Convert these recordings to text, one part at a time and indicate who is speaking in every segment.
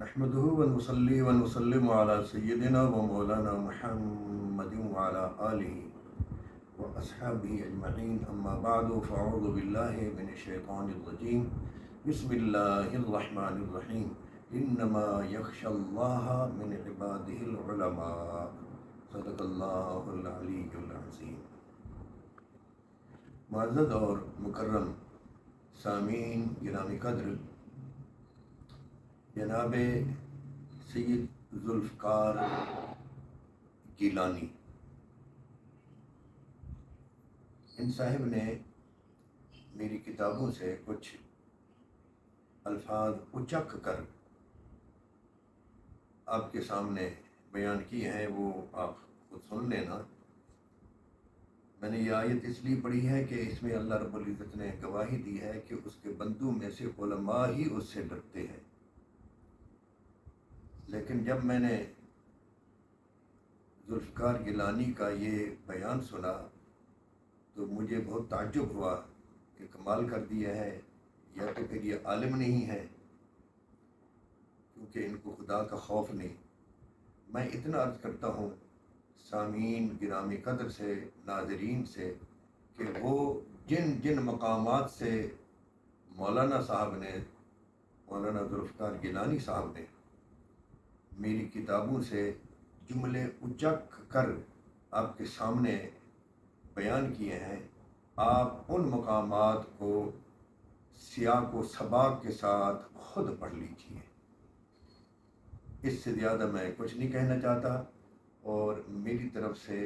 Speaker 1: نحمده ونصلي ونسلم على سيدنا ومولانا محمد وعلى آله وأصحابه أجمعين أما بعد فأعوذ بالله من الشيطان الرجيم بسم الله الرحمن الرحيم إنما يخشى الله من عباده العلماء صدق الله العلي العظيم۔ معزز اور مکرم سامعین گرامی قدر، جناب سید ذوالفقار گیلانی ان صاحب نے میری کتابوں سے کچھ الفاظ اچک کر آپ کے سامنے بیان کیے ہیں، وہ آپ خود سن لینا۔ میں نے یہ آیت اس لیے پڑھی ہے کہ اس میں اللہ رب العزت نے گواہی دی ہے کہ اس کے بندوں میں سے علماء ہی اس سے ڈرتے ہیں۔ لیکن جب میں نے ذوالفقار گیلانی کا یہ بیان سنا تو مجھے بہت تعجب ہوا کہ کمال کر دیا ہے، یا تو پھر یہ عالم نہیں ہے کیونکہ ان کو خدا کا خوف نہیں۔ میں اتنا عرض کرتا ہوں سامعین گرامی قدر سے، ناظرین سے، کہ وہ جن مقامات سے مولانا صاحب نے، مولانا ذوالفقار گیلانی صاحب نے میری کتابوں سے جملے اچک کر آپ کے سامنے بیان کیے ہیں، آپ ان مقامات کو سیاق و سباق کے ساتھ خود پڑھ لیجیے۔ اس سے زیادہ میں کچھ نہیں کہنا چاہتا، اور میری طرف سے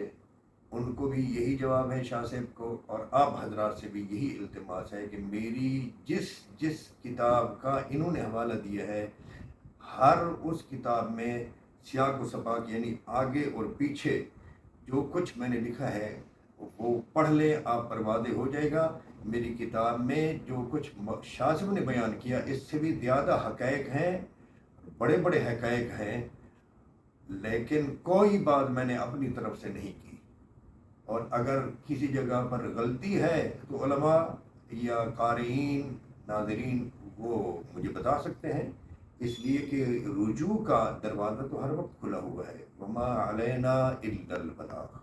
Speaker 1: ان کو بھی یہی جواب ہے، شاہ صاحب کو، اور آپ حضرات سے بھی یہی التماس ہے کہ میری جس کتاب کا انہوں نے حوالہ دیا ہے، ہر اس کتاب میں سیاق و سباق یعنی آگے اور پیچھے جو کچھ میں نے لکھا ہے وہ پڑھ لیں، آپ پر واضح ہو جائے گا۔ میری کتاب میں جو کچھ شاہ صاحب نے بیان کیا اس سے بھی زیادہ حقائق ہیں، بڑے بڑے حقائق ہیں، لیکن کوئی بات میں نے اپنی طرف سے نہیں کی، اور اگر کسی جگہ پر غلطی ہے تو علماء یا قارئین، ناظرین وہ مجھے بتا سکتے ہیں، اس لیے کہ رجوع کا دروازہ تو ہر وقت کھلا ہوا ہے۔ وما علینا الا البلاغ۔